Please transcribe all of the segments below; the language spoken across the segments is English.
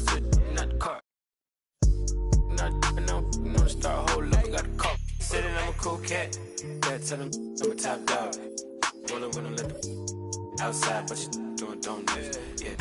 car, not the car. No, start hold up, got a car. Sitting, I'm a cool cat. Yeah, tell him I'm a top dog. Rollin' when I let them outside, but you doing donuts. Yeah.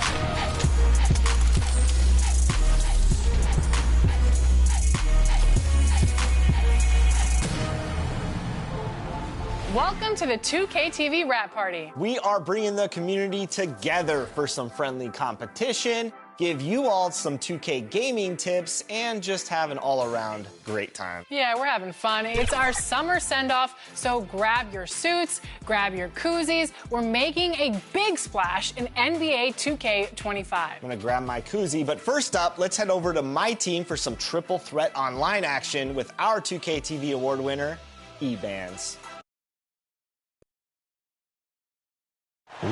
Welcome to the 2K TV Rap Party. We are bringing the community together for some friendly competition, give you all some 2K gaming tips, and just have an all-around great time. Yeah, we're having fun. It's our summer send-off, so grab your suits, grab your koozies. We're making a big splash in NBA 2K25. I'm gonna grab my koozie, but first up, let's head over to my team for some triple threat online action with our 2K TV award winner, E-Bands.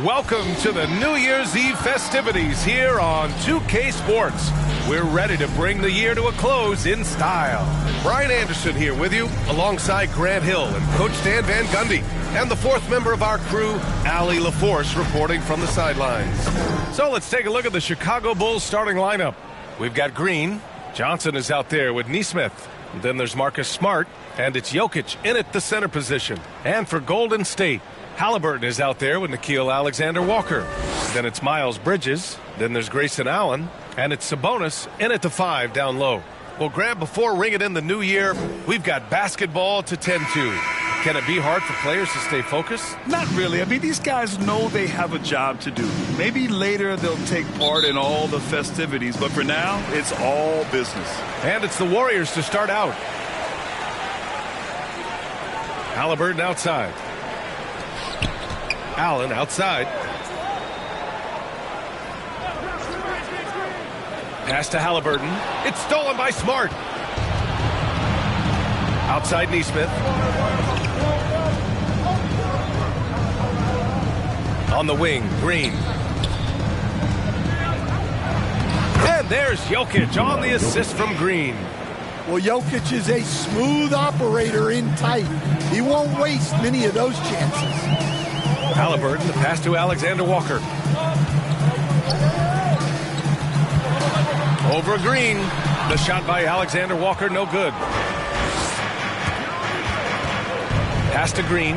Welcome to the New Year's Eve festivities here on 2K Sports. We're ready to bring the year to a close in style. Brian Anderson here with you, alongside Grant Hill and Coach Dan Van Gundy, and the fourth member of our crew, Allie LaForce, reporting from the sidelines. So let's take a look at the Chicago Bulls starting lineup. We've got Green. Johnson is out there with Nesmith. Then there's Marcus Smart, and it's Jokic in at the center position. And for Golden State, Halliburton is out there with Nickeil Alexander-Walker. Then it's Miles Bridges. Then there's Grayson Allen. And it's Sabonis in at the 5 down low. Well, Grant, before ringing in the new year, we've got basketball to tend to. Can it be hard for players to stay focused? Not really. I mean, these guys know they have a job to do. Maybe later they'll take part in all the festivities, but for now, it's all business. And it's the Warriors to start out. Halliburton outside. Allen outside. Pass to Halliburton. It's stolen by Smart. Outside Nesmith. On the wing, Green. And there's Jokic on the assist from Green. Well, Jokic is a smooth operator in tight. He won't waste many of those chances. Halliburton, the pass to Alexander-Walker. Over Green. The shot by Alexander-Walker, no good. Pass to Green.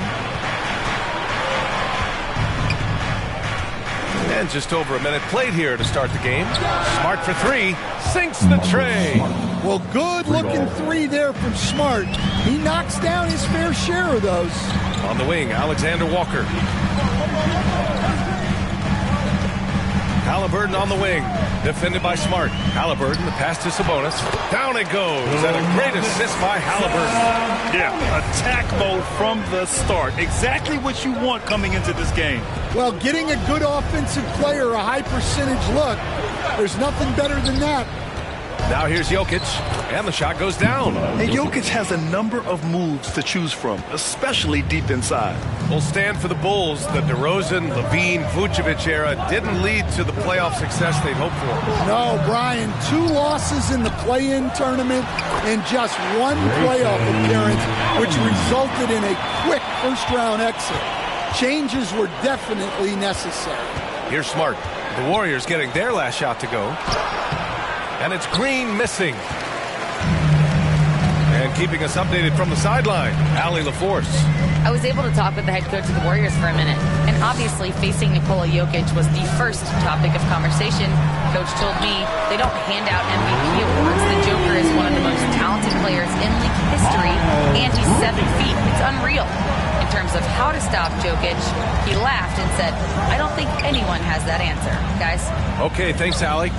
And just over a minute played here to start the game. Smart for 3. Sinks the tray. Well, good-looking 3 there from Smart. He knocks down his fair share of those. On the wing, Alexander-Walker. Halliburton on the wing. Defended by Smart. Halliburton, the pass to Sabonis. Down it goes. And a great assist by Halliburton. Yeah, attack mode from the start. Exactly what you want coming into this game. Well, getting a good offensive player a high percentage look, there's nothing better than that. Now here's Jokic, and the shot goes down. And Jokic has a number of moves to choose from, especially deep inside. Will stand for the Bulls. The DeRozan, Levine, Vucevic era didn't lead to the playoff success they'd hoped for. No, Brian, 2 losses in the play-in tournament and just 1 playoff appearance, which resulted in a quick first-round exit. Changes were definitely necessary. Here's Smart. The Warriors getting their last shot to go. And it's Green missing. And keeping us updated from the sideline, Allie LaForce. I was able to talk with the head coach of the Warriors for a minute, and obviously facing Nikola Jokic was the first topic of conversation. Coach told me they don't hand out MVP awards. The Joker is one of the most talented players in league history, and he's 7 feet. It's unreal. In terms of how to stop Jokic, he laughed and said, I don't think anyone has that answer, guys. Okay, thanks, Allie.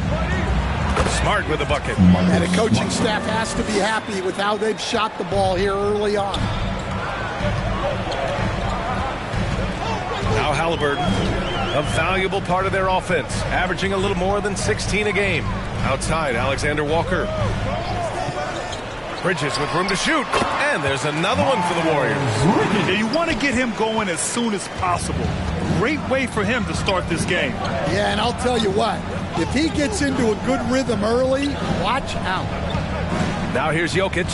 Smart with the bucket. And the coaching staff has to be happy with how they've shot the ball here early on. Now Halliburton, a valuable part of their offense, averaging a little more than 16 a game. Outside, Alexander-Walker. Bridges with room to shoot. And there's another one for the Warriors. Yeah, you want to get him going as soon as possible. Great way for him to start this game. Yeah, and I'll tell you what, if he gets into a good rhythm early, watch out. Now here's Jokic,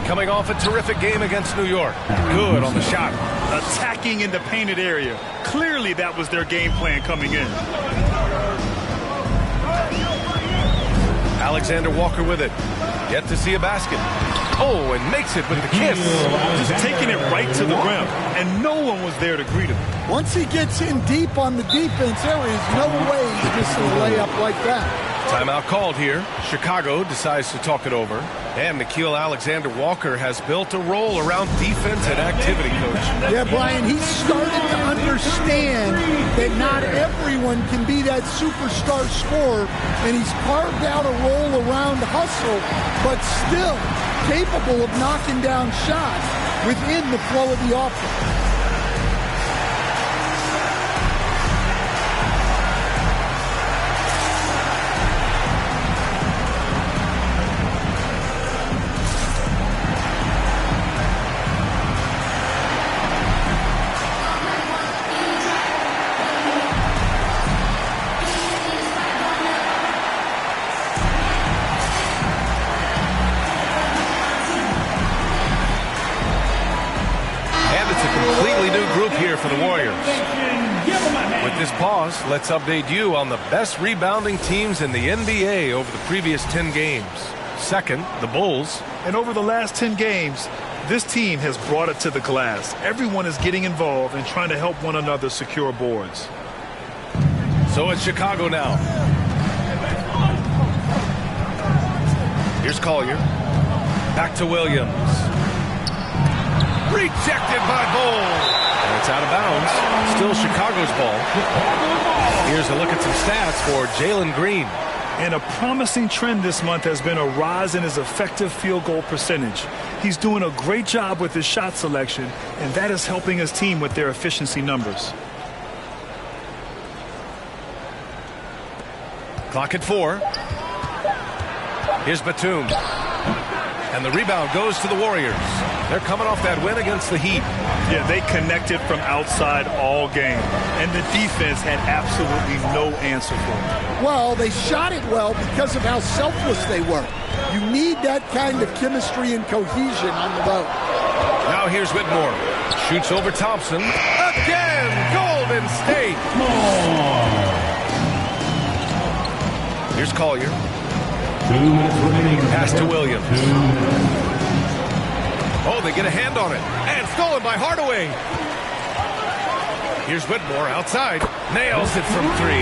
coming off a terrific game against New York. Good on the shot. Attacking in the painted area. Clearly that was their game plan coming in. Alexander Walker with it. Yet to see a basket. Oh, and makes it with the kiss. Just taking it right to the rim, and no one was there to greet him. Once he gets in deep on the defense, there is no way he misses a layup like that. Timeout called here. Chicago decides to talk it over. And Nickeil Alexander-Walker has built a role around defense and activity, Coach. Yeah, Brian, he's started to understand that not everyone can be that superstar scorer, and he's carved out a role around hustle, but still capable of knocking down shots within the flow of the offense. For the Warriors. With this pause, let's update you on the best rebounding teams in the NBA over the previous 10 games. Second, the Bulls. And over the last 10 games, this team has brought it to the glass. Everyone is getting involved and trying to help one another secure boards. So it's Chicago now. Here's Collier. Back to Williams. Rejected by Bull. And it's out of bounds. Still Chicago's ball. Here's a look at some stats for Jalen Green. And a promising trend this month has been a rise in his effective field goal percentage. He's doing a great job with his shot selection, and that is helping his team with their efficiency numbers. Clock at 4. Here's Batum. And the rebound goes to the Warriors. They're coming off that win against the Heat. Yeah, they connected from outside all game, and the defense had absolutely no answer for it. Well, they shot it well because of how selfless they were. You need that kind of chemistry and cohesion on the road. Now here's Whitmore. Shoots over Thompson. Again, Golden State. Here's Collier. 2 minutes remaining. Pass to Williams. Oh, they get a hand on it. And stolen by Hardaway. Here's Whitmore outside. Nails it from 3.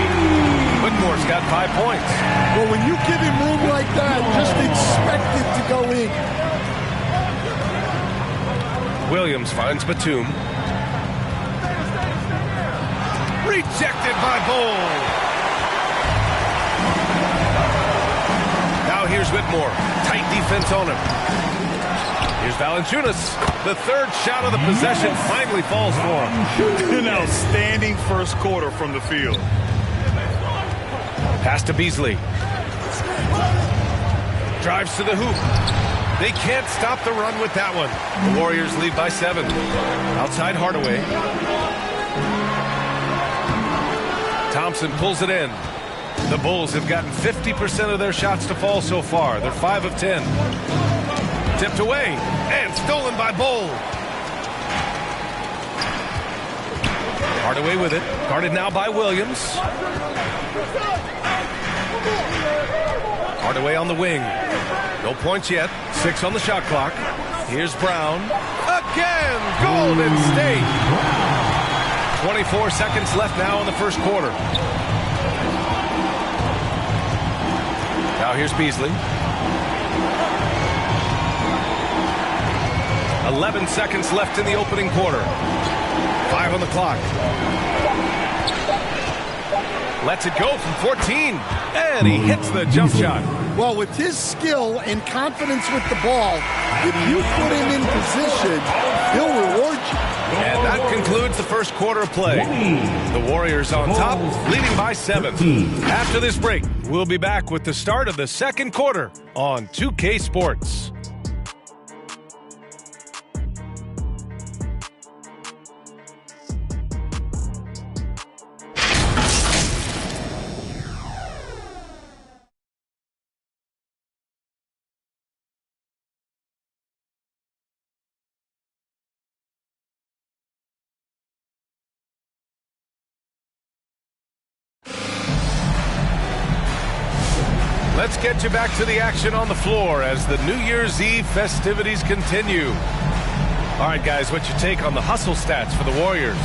Whitmore's got 5 points. Well, when you give him room like that, just expect it to go in. Williams finds Batum. Rejected by Bull. Now here's Whitmore. Tight defense on him. Here's Valanciunas. The third shot of the possession finally falls for him. An outstanding first quarter from the field. Pass to Beasley. Drives to the hoop. They can't stop the run with that one. The Warriors lead by 7. Outside Hardaway. Thompson pulls it in. The Bulls have gotten 50% of their shots to fall so far. They're 5 of 10. Tipped away and stolen by Bull. Hardaway with it. Guarded now by Williams. Hardaway on the wing. No points yet. 6 on the shot clock. Here's Brown. Again, Golden State. 24 seconds left now in the first quarter. Now here's Beasley. 11 seconds left in the opening quarter. 5 on the clock. Lets it go from 14. And he hits the jump shot. Well, with his skill and confidence with the ball, if you put him in position, he'll reward you. And that concludes the first quarter of play. The Warriors on top, leading by 7. After this break, we'll be back with the start of the second quarter on 2K Sports. Let's get you back to the action on the floor as the New Year's Eve festivities continue. All right, guys, what's your take on the hustle stats for the Warriors?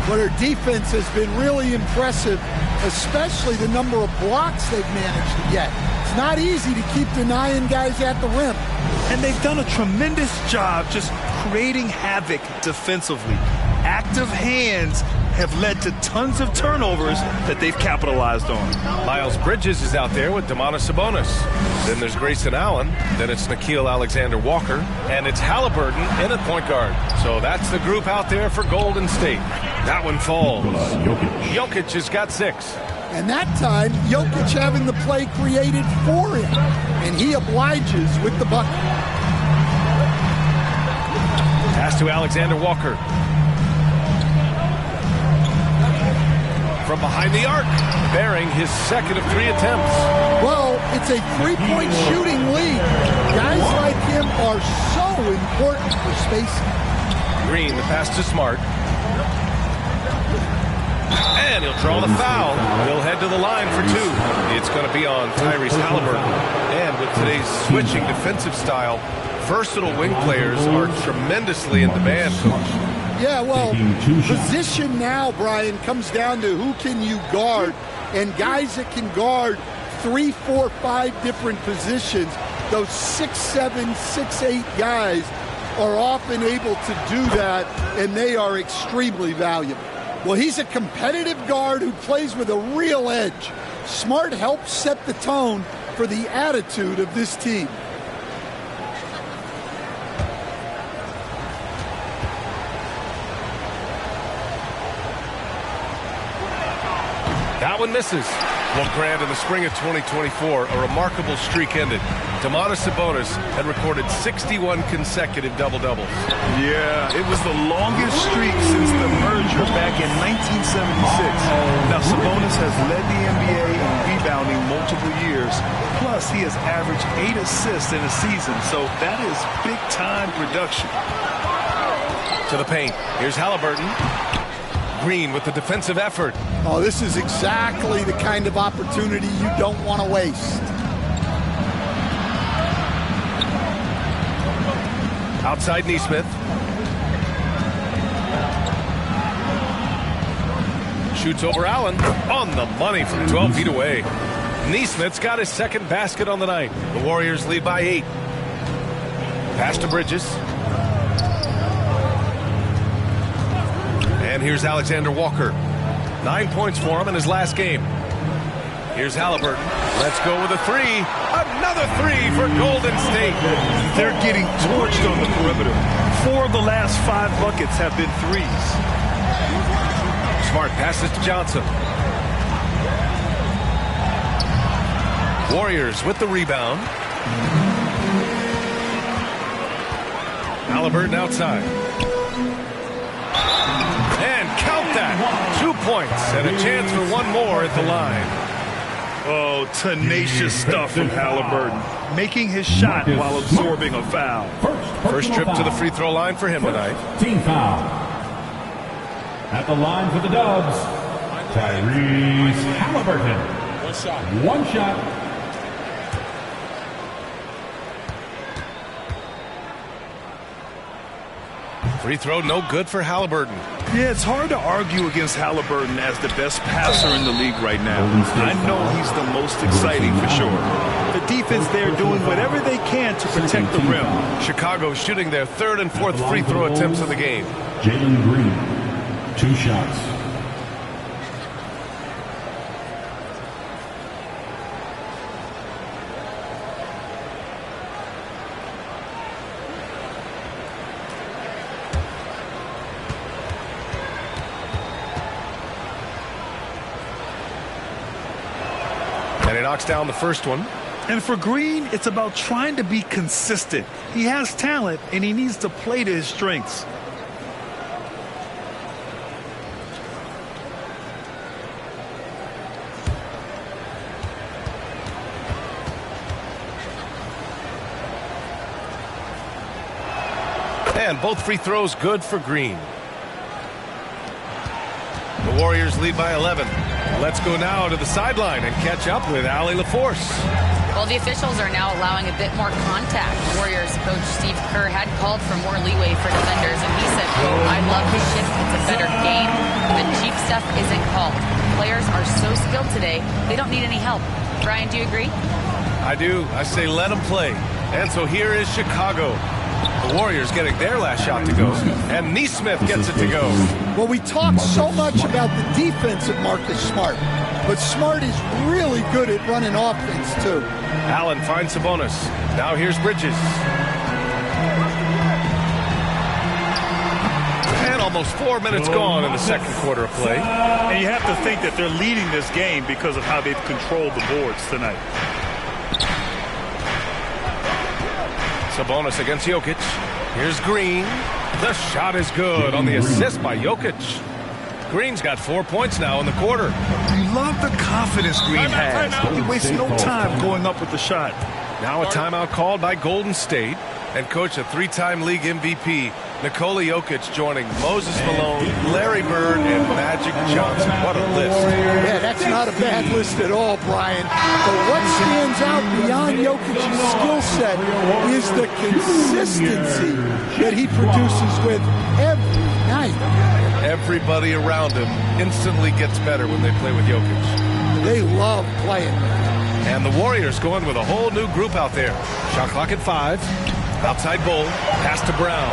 Well, their defense has been really impressive, especially the number of blocks they've managed to get. It's not easy to keep denying guys at the rim. And they've done a tremendous job just creating havoc defensively. Active hands have led to tons of turnovers that they've capitalized on. Miles Bridges is out there with Domantas Sabonis. Then there's Grayson Allen. Then it's Nickeil Alexander-Walker. And it's Halliburton in at point guard. So that's the group out there for Golden State. That one falls. Jokic has got 6. And that time, Jokic having the play created for him. And he obliges with the bucket. Pass to Alexander-Walker. From behind the arc, bearing his second of 3 attempts. Well, it's a three-point shooting lead. Guys like him are so important for spacing. Green, the pass to Smart. And he'll draw the foul. He'll head to the line for 2. It's going to be on Tyrese Halliburton. And with today's switching defensive style, versatile wing players are tremendously in demand, Coach. Yeah, well, position now, Brian, comes down to who can you guard. And guys that can guard 3, 4, 5 different positions, those 6'7", 6'8" guys are often able to do that, and they are extremely valuable. Well, he's a competitive guard who plays with a real edge. Smart helps set the tone for the attitude of this team. That one misses. Well, Grant, in the spring of 2024, a remarkable streak ended. Domantas Sabonis had recorded 61 consecutive double-doubles. Yeah, it was the longest streak since the merger back in 1976. Now, Sabonis has led the NBA in rebounding multiple years. Plus, he has averaged 8 assists in a season, so that is big-time production. To the paint. Here's Halliburton. Green with the defensive effort. Oh, this is exactly the kind of opportunity you don't want to waste. Outside Nesmith. Shoots over Allen. On the money from 12 feet away. Nesmith's got his second basket on the night. The Warriors lead by 8. Pass to Bridges. And here's Alexander-Walker. 9 points for him in his last game. Here's Halliburton. Let's go with a 3. Another 3 for Golden State. They're getting torched on the perimeter. 4 of the last 5 buckets have been 3s. Smart passes to Johnson. Warriors with the rebound. Halliburton outside. And count that. 2 points and a chance for one more at the line. Oh, tenacious stuff from Halliburton. Making his shot while absorbing a foul. First trip to the free throw line for him tonight. Team foul. At the line for the Dubs, Tyrese Halliburton. One shot. Free throw no good for Halliburton. Yeah, it's hard to argue against Halliburton as the best passer in the league right now. I know he's the most exciting for sure. The defense there doing whatever they can to protect the rim. Chicago shooting their 3rd and 4th free throw attempts of the game. Jalen Green, 2 shots. And he knocks down the first one. And for Green, it's about trying to be consistent. He has talent, and he needs to play to his strengths. And both free throws good for Green. The Warriors lead by 11. Let's go now to the sideline and catch up with Allie LaForce. Well, the officials are now allowing a bit more contact. Warriors coach Steve Kerr had called for more leeway for defenders, and he said, quote, "I love the shift. It's a better game. The cheap stuff isn't called. Players are so skilled today, they don't need any help." Brian, do you agree? I do. I say let them play. And so here is Chicago. The Warriors getting their last shot to go. And Neesmith gets it to go. Well, we talk so much about the defense of Marcus Smart, but Smart is really good at running offense, too. Allen finds Sabonis. Now here's Bridges. And almost 4 minutes gone in the second quarter of play. And you have to think that they're leading this game because of how they've controlled the boards tonight. Sabonis against Jokic. Here's Green. The shot is good on the assist by Jokic. Green's got 4 points now in the quarter. You love the confidence Green has. He wastes no time going up with the shot. Now a timeout called by Golden State. And coach, a three-time league MVP, Nikola Jokic, joining Moses Malone, Larry Bird, and Magic Johnson. What a list. Yeah, that's not a bad list at all, Brian. But what stands out beyond Jokic's skill set is the consistency that he produces with every night. Everybody around him instantly gets better when they play with Jokic. They love playing with him. And the Warriors going with a whole new group out there. Shot clock at 5. Outside Bull. Pass to Brown.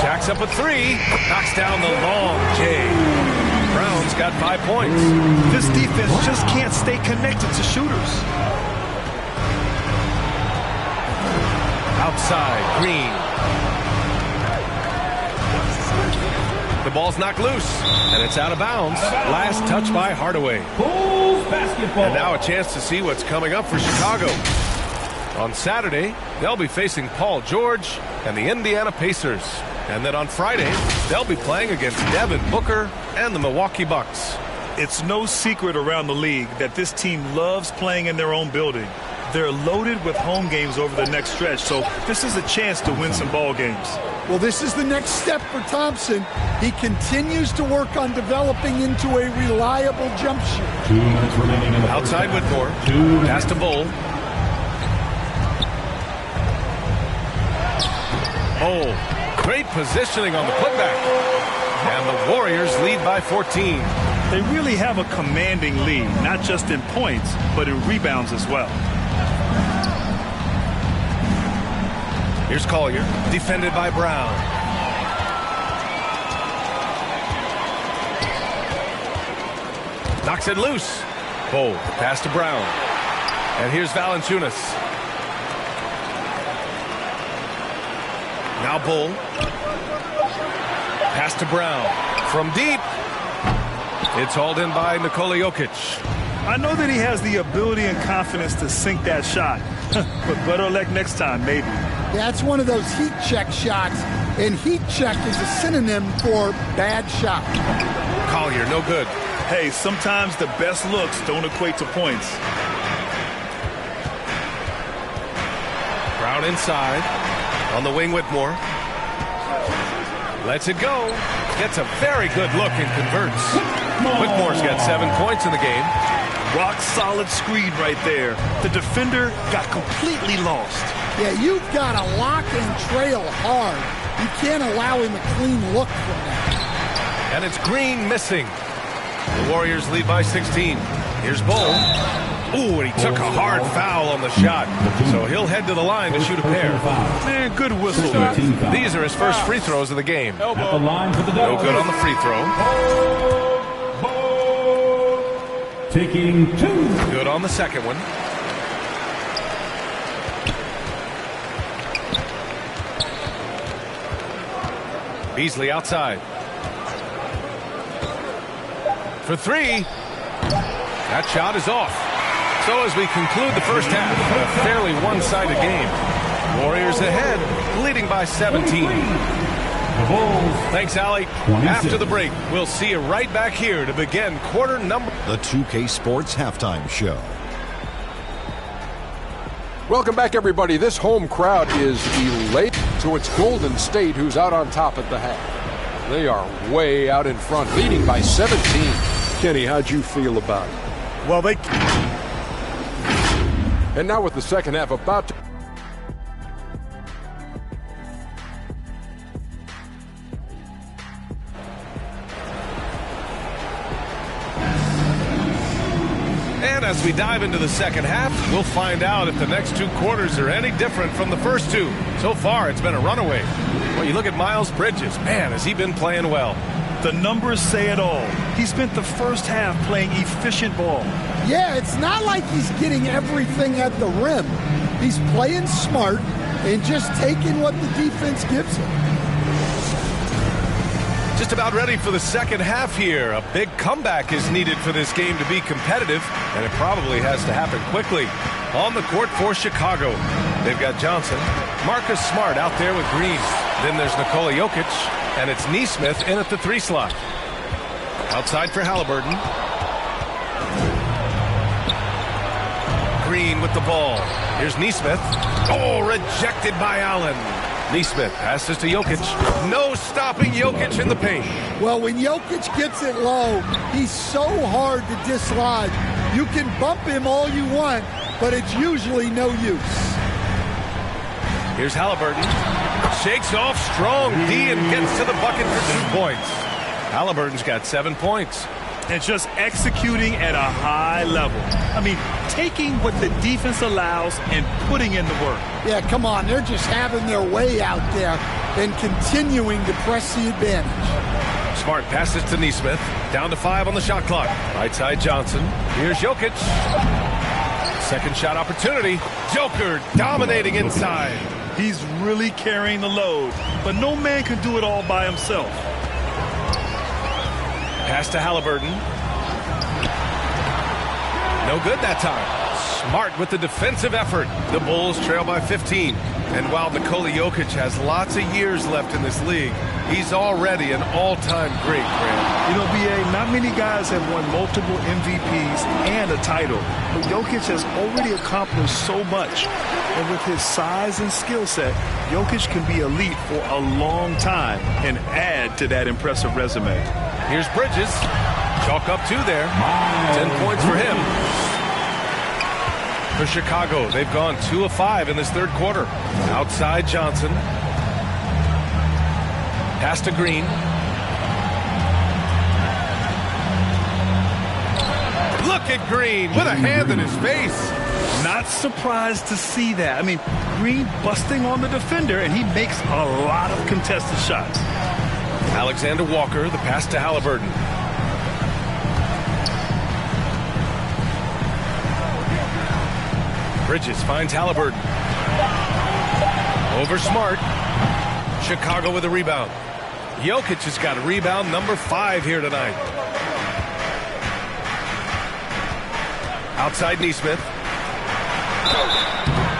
Jacks up a 3. Knocks down the long J. Brown's got 5 points. This defense just can't stay connected to shooters. Outside, Green. The ball's knocked loose, and it's out of bounds. Last touch by Hardaway. Bulls basketball. And now a chance to see what's coming up for Chicago. On Saturday, they'll be facing Paul George and the Indiana Pacers. And then on Friday, they'll be playing against Devin Booker and the Milwaukee Bucks. It's no secret around the league that this team loves playing in their own building. They're loaded with home games over the next stretch, so this is a chance to win some ball games. Well, this is the next step for Thompson. He continues to work on developing into a reliable jump shooter. 2 minutes remaining in the Outside Whitmore. Pass to Bull. Oh, great positioning on the putback. And the Warriors lead by 14. They really have a commanding lead, not just in points, but in rebounds as well. Here's Collier, defended by Brown. Knocks it loose. Bull, pass to Brown. And here's Valanciunas. Now Bull. Pass to Brown. From deep. It's hauled in by Nikola Jokic. I know that he has the ability and confidence to sink that shot, but better luck next time, maybe. That's one of those heat check shots, and heat check is a synonym for bad shot. Collier, no good. Hey, sometimes the best looks don't equate to points. Brown inside. On the wing, Whitmore. Lets it go. Gets a very good look and converts. Whitmore's got 7 points in the game. Rock solid screen right there. The defender got completely lost. Yeah, you've got to lock and trail hard. You can't allow him a clean look from that. And it's Green missing. The Warriors lead by 16. Here's Bull. Ooh, and he took a hard foul on the shot. So he'll head to the line to shoot a pair. Man, good whistle. These are his first free throws of the game. At the line for the No good on the free throw. Taking 2. Good on the second one. Beasley outside. For 3. That shot is off. So as we conclude the first half, a fairly one-sided game. Warriors ahead, leading by 17. Thanks, Allie. After the break, we'll see you right back here to begin quarter number. The 2K Sports Halftime Show. Welcome back, everybody. This home crowd is elated. So it's Golden State who's out on top at the half. They are way out in front, leading by 17. Kenny, how'd you feel about it? Well, And now with the second half about to... And as we dive into the second half, we'll find out if the next two quarters are any different from the first two. So far, it's been a runaway. Well, you look at Miles Bridges. Man, has he been playing well. The numbers say it all. He spent the first half playing efficient ball. Yeah, it's not like he's getting everything at the rim. He's playing smart and just taking what the defense gives him. Just about ready for the second half here. A big comeback is needed for this game to be competitive, and it probably has to happen quickly. On the court for Chicago, they've got Johnson. Marcus Smart out there with Green. Then there's Nikola Jokic, and it's Nesmith in at the 3 slot. Outside for Halliburton. Green with the ball. Here's Nesmith. Oh, rejected by Allen. Nesmith passes to Jokic. No stopping Jokic in the paint. Well, when Jokic gets it low, he's so hard to dislodge. You can bump him all you want, but it's usually no use. Here's Halliburton. Shakes off strong D and gets to the bucket for 2 points. Halliburton's got 7 points. And just executing at a high level. I mean, taking what the defense allows and putting in the work. Yeah, come on. They're just having their way out there and continuing to press the advantage. Smart passes to Nesmith. Down to 5 on the shot clock. Right side Johnson. Here's Jokic. Second shot opportunity. Joker dominating inside. He's really carrying the load, but no man can do it all by himself. Pass to Halliburton. No good that time. Smart with the defensive effort. The Bulls trail by 15. And while Nikola Jokic has lots of years left in this league, he's already an all-time great, Grant. You know, B.A., not many guys have won multiple MVPs and a title. But Jokic has already accomplished so much. And with his size and skill set, Jokic can be elite for a long time and add to that impressive resume. Here's Bridges. Chalk up 2 there. 10 points for him. For Chicago, they've gone 2 of 5 in this third quarter. Outside Johnson. Pass to Green. Look at Green with a hand in his face. Not surprised to see that. I mean, Green busting on the defender, and he makes a lot of contested shots. Alexander Walker, the pass to Halliburton. Bridges finds Halliburton. Over Smart. Chicago with a rebound. Jokic has got a rebound number 5 here tonight. Outside Nesmith.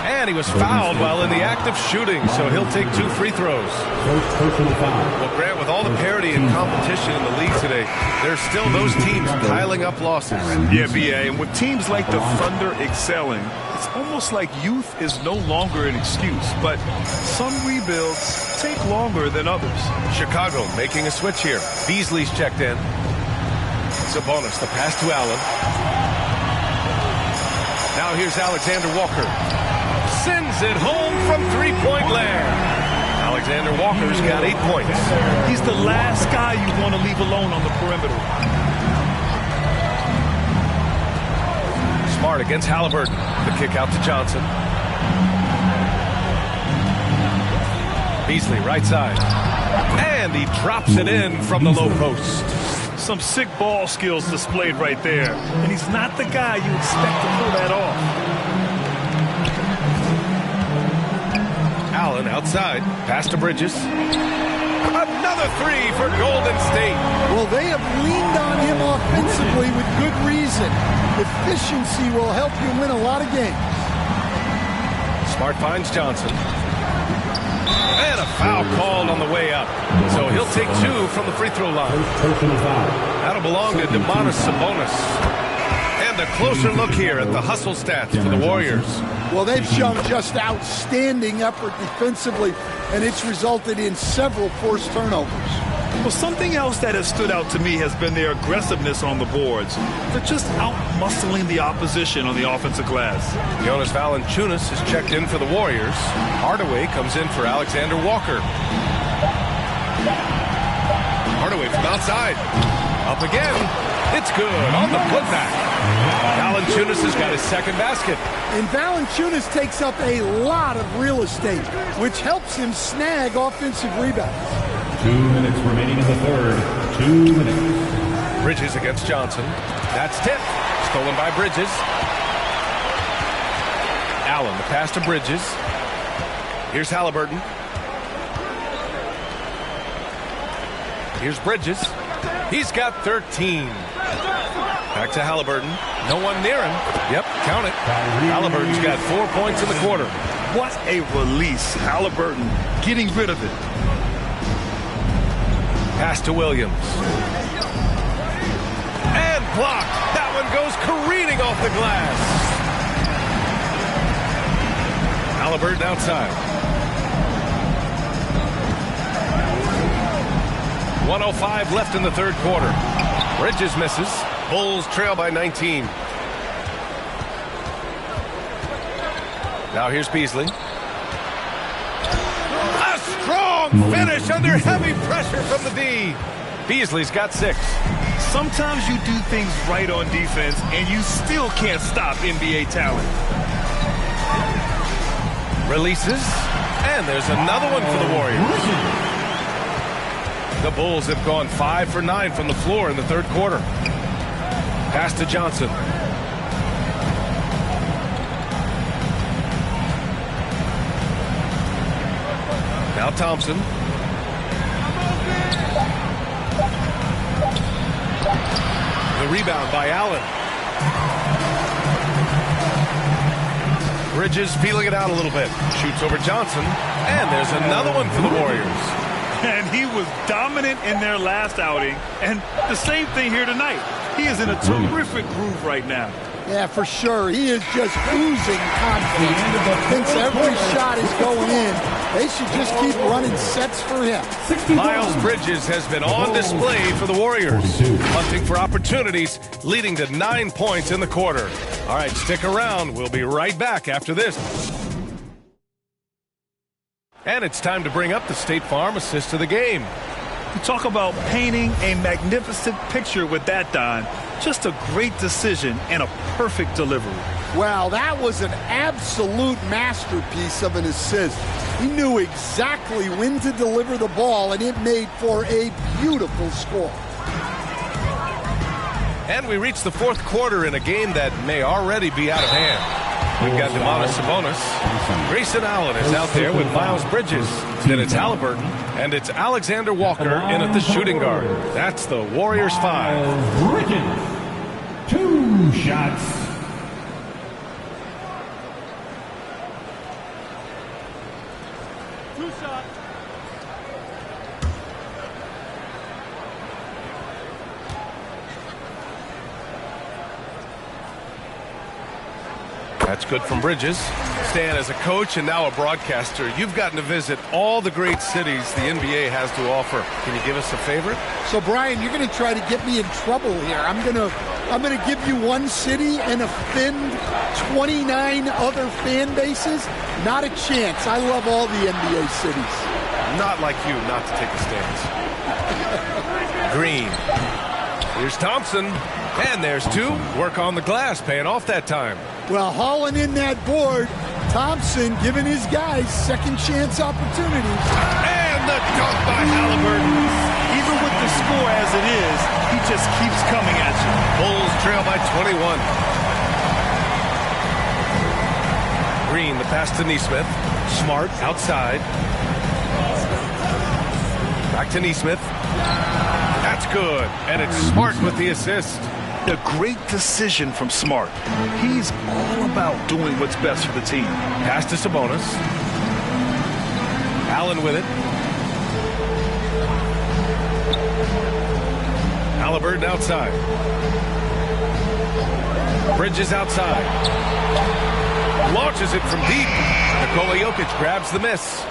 And he was fouled while in the act of shooting, so he'll take 2 free throws. Well, Grant, with all the parity and competition in the league today, there's still those teams piling up losses. Yeah, B.A., and with teams like the Thunder excelling, it's almost like youth is no longer an excuse, but some rebuilds take longer than others. Chicago making a switch here. Beasley's checked in. Sabonis, the pass to Allen. Now here's Alexander Walker. Sends it home from 3-point land. Alexander Walker's got 8 points. He's the last guy you want to leave alone on the perimeter. Smart against Halliburton. The kick out to Johnson. Beasley right side. And he drops it in from the low post. Some sick ball skills displayed right there. And he's not the guy you expect to pull that off. Allen outside. Pass to Bridges. Another 3 for Golden State. Well, they have leaned on him offensively with good reason. Efficiency will help you win a lot of games. Smart finds Johnson. And a foul called on the way up. So he'll take 2 from the free throw line. That'll belong to Domantas Sabonis. And a closer look here at the hustle stats for the Warriors. Well, they've shown just outstanding effort defensively, and it's resulted in several forced turnovers. Well, something else that has stood out to me has been their aggressiveness on the boards. They're just out muscling the opposition on the offensive glass. Jonas Valanciunas is checked in for the Warriors. Hardaway comes in for Alexander Walker. Hardaway from outside. Up again. It's good on the putback. Valanciunas has got his second basket. And Valanciunas takes up a lot of real estate, which helps him snag offensive rebounds. 2 minutes remaining in the third. 2 minutes. Bridges against Johnson. That's tipped. Stolen by Bridges. Allen, the pass to Bridges. Here's Halliburton. Here's Bridges. He's got 13. Back to Halliburton. No one near him. Yep, count it. Halliburton's got 4 points in the quarter. What a release. Halliburton getting rid of it. Pass to Williams. And blocked. That one goes careening off the glass. Halliburton outside. 1:05 left in the third quarter. Bridges misses. Bulls trail by 19. Now here's Beasley. A strong finish under heavy pressure from the D. Beasley's got 6. Sometimes you do things right on defense and you still can't stop NBA talent. Releases. And there's another one for the Warriors. The Bulls have gone 5 for 9 from the floor in the third quarter. Pass to Johnson. Now Thompson. The rebound by Allen. Bridges feeling it out a little bit. Shoots over Johnson. And there's another one for the Warriors. And he was dominant in their last outing. And the same thing here tonight. He is in a terrific groove right now. Yeah, for sure. He is just oozing confidence. Thinks every shot is going in. They should just keep running sets for him. Miles Bridges has been on display for the Warriors. Hunting for opportunities, leading to 9 points in the quarter. All right, stick around. We'll be right back after this. And it's time to bring up the State Farm assist of the game. You talk about painting a magnificent picture with that, Don. Just a great decision and a perfect delivery. Well, that was an absolute masterpiece of an assist. He knew exactly when to deliver the ball, and it made for a beautiful score. And we reach the fourth quarter in a game that may already be out of hand. We've got Domantas Sabonis. Grayson Allen is out there with Miles Bridges. Then it's Halliburton. And it's Alexander Walker in at the shooting guard. That's the Warriors 5. Bridges. 2 shots. That's good from Bridges. Stan, as a coach and now a broadcaster, you've gotten to visit all the great cities the NBA has to offer. Can you give us a favorite? So, Brian, you're going to try to get me in trouble here. I'm going to give you one city and offend 29 other fan bases. Not a chance. I love all the NBA cities. Not like you not to take a stance. Green. Here's Thompson. And there's 2. Work on the glass, paying off that time. Well, hauling in that board, Thompson giving his guys second chance opportunities. And the dunk by Halliburton. Even with the score as it is, he just keeps coming at you. Bulls trail by 21. Green, the pass to Nesmith. Smart outside. Back to Nesmith. That's good. And it's Smart with the assist. A great decision from Smart. He's all about doing what's best for the team. Pass to Sabonis. Allen with it. Halliburton outside. Bridges outside. Launches it from deep. Nikola Jokic grabs the miss.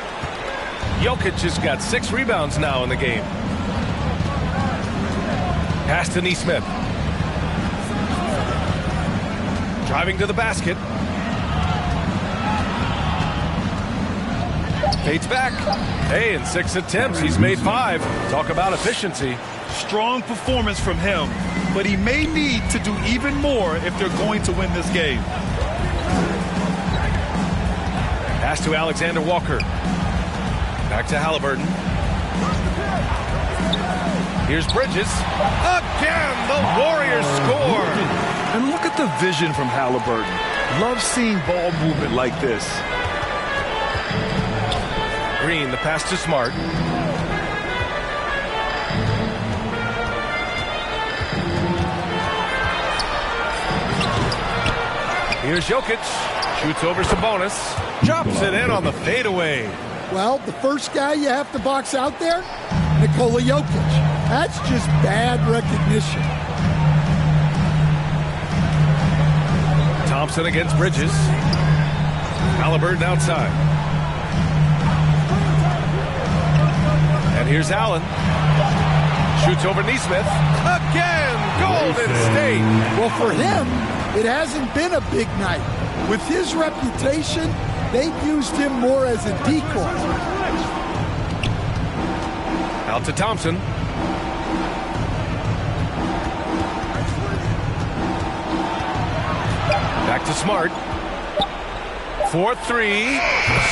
Jokic has got 6 rebounds now in the game. Pass to Nesmith. Driving to the basket. Fades back. Hey, in 6 attempts, he's made 5. Talk about efficiency. Strong performance from him, but he may need to do even more if they're going to win this game. Pass to Alexander Walker. Back to Halliburton. Here's Bridges. Again, the Warriors score. And look at the vision from Halliburton. Love seeing ball movement like this. Green, the pass to Smart. Here's Jokic. Shoots over Sabonis. Drops it in on the fadeaway. Well, the first guy you have to box out there, Nikola Jokic. That's just bad recognition. Thompson against Bridges. Halliburton outside. And here's Allen. Shoots over Neesmith. Again, Golden State. Well, for him, it hasn't been a big night. With his reputation, they've used him more as a decoy. Out to Thompson. Back to Smart. 4-3.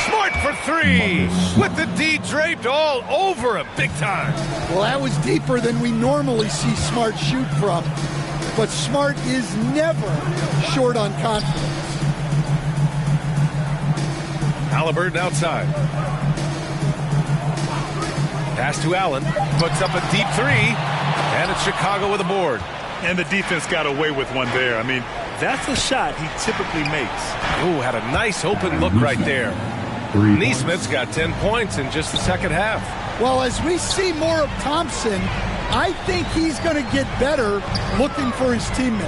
Smart for 3. With the D draped all over him big time. Well, that was deeper than we normally see Smart shoot from. But Smart is never short on confidence. Halliburton outside. Pass to Allen. Puts up a deep 3. And it's Chicago with a board. And the defense got away with one there. I mean, that's a shot he typically makes. Ooh, had a nice open look right there. Neesmith's got 10 points in just the second half. Well, as we see more of Thompson, I think he's going to get better looking for his teammates.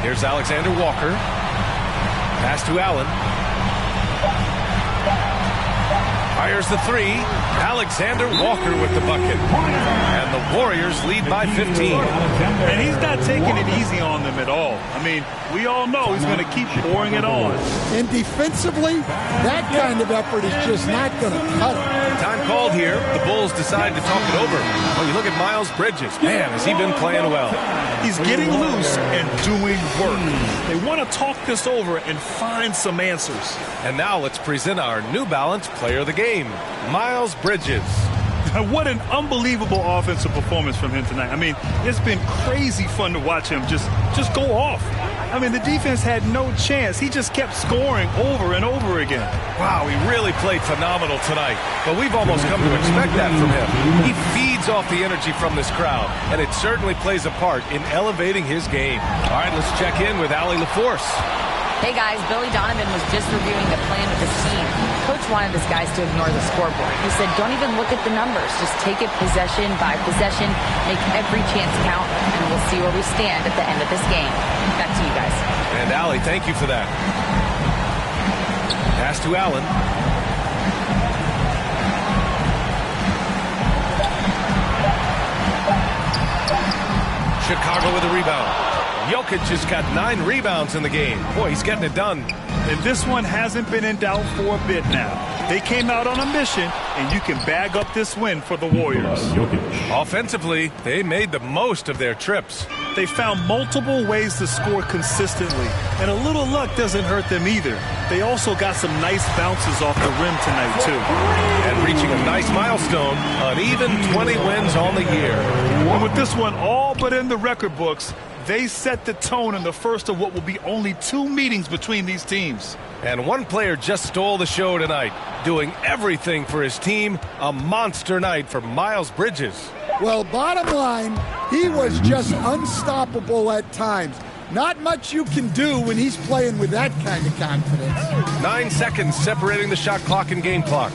Here's Alexander Walker. Pass to Allen. Fires the 3. Alexander Walker with the bucket. And the Warriors lead by 15. And he's not taking it easy on them at all. I mean, we all know he's going to keep pouring it on. And defensively, that kind of effort is just not going to cut it. Time called here. The Bulls decide to talk it over. Well, you look at Miles Bridges. Man, has he been playing well. He's getting loose and doing work. They want to talk this over and find some answers. And now let's present our New Balance Player of the Game, Miles Bridges. What an unbelievable offensive performance from him tonight. I mean, it's been crazy fun to watch him just go off. I mean, the defense had no chance. He just kept scoring over and over again. Wow, he really played phenomenal tonight. But we've almost come to expect that from him. He feeds off the energy from this crowd, and it certainly plays a part in elevating his game. All right, let's check in with Allie LaForce. Hey guys, Billy Donovan was just reviewing the plan with his team. Coach wanted his guys to ignore the scoreboard. He said, don't even look at the numbers. Just take it possession by possession, make every chance count, and we'll see where we stand at the end of this game. Back to you guys. And Allie, thank you for that. Pass to Allen. Chicago with a rebound. Jokic has got 9 rebounds in the game. Boy, he's getting it done. And this one hasn't been in doubt for a bit now. They came out on a mission, and you can bag up this win for the Warriors. Offensively, they made the most of their trips. They found multiple ways to score consistently, and a little luck doesn't hurt them either. They also got some nice bounces off the rim tonight, too. And reaching a nice milestone, an even 20 wins on the year. And with this one all but in the record books, they set the tone in the first of what will be only 2 meetings between these teams. And one player just stole the show tonight, doing everything for his team. A monster night for Miles Bridges. Well, bottom line, he was just unstoppable at times. Not much you can do when he's playing with that kind of confidence. 9 seconds separating the shot clock and game clock.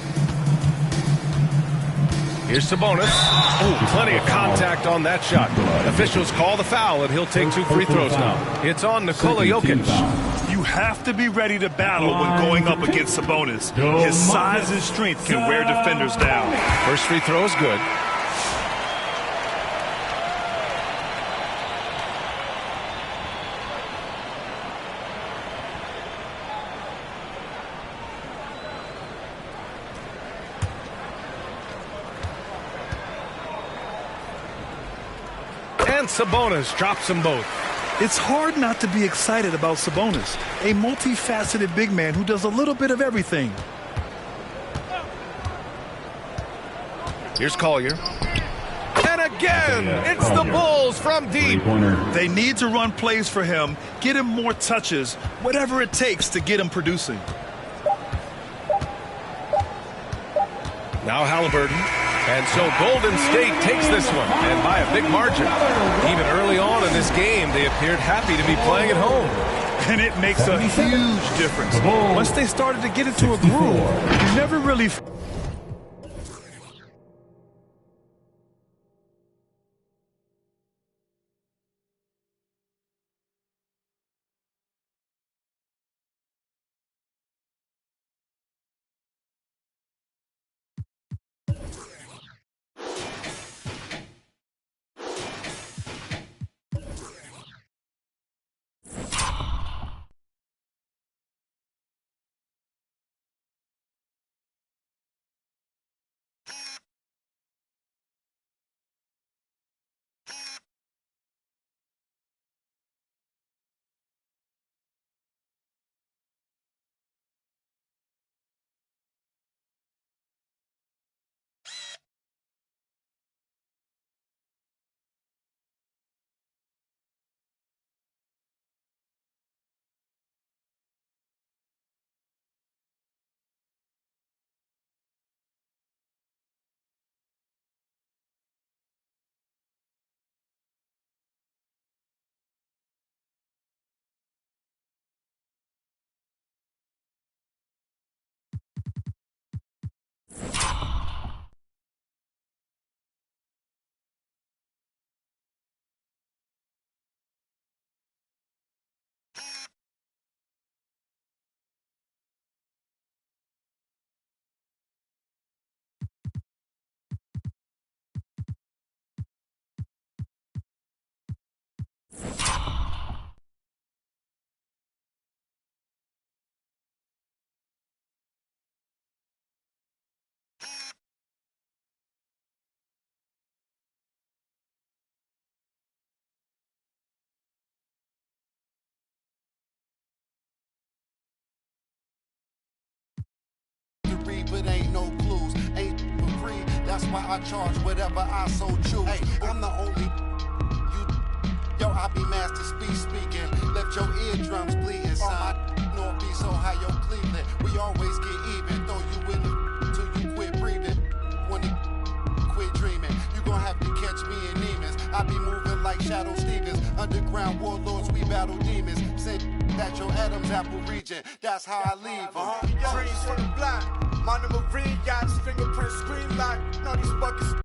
Here's Sabonis. Oh, plenty of contact on that shot. Officials call the foul, and he'll take 2 free throws now. It's on Nikola Jokic. You have to be ready to battle when going up against Sabonis. His size and strength can wear defenders down. First free throw is good. And Sabonis drops them both. It's hard not to be excited about Sabonis, a multifaceted big man who does a little bit of everything. Here's Collier. And again, it's the Bulls from deep. They need to run plays for him, get him more touches, whatever it takes to get him producing. Now Halliburton. And so Golden State takes this one, and by a big margin. Even early on in this game, they appeared happy to be playing at home. And it makes a huge difference. Once they started to get into a groove, you never really... But ain't no clues, ain't for free. That's why I charge whatever I so choose. Hey, I'm the only yo, I be master speaking. Left your eardrums bleeding. Son, Northeast Ohio, Cleveland. We always get even. Throw you in the till you quit breathing. When you quit dreaming, you gon' have to catch me in demons. I be moving like Shadow Stevens. Underground warlords, we battle demons. Send that your Adam's apple region. That's how I leave them. Dreams from the block. My number ring, got his fingerprint screen lock. Know these buckets.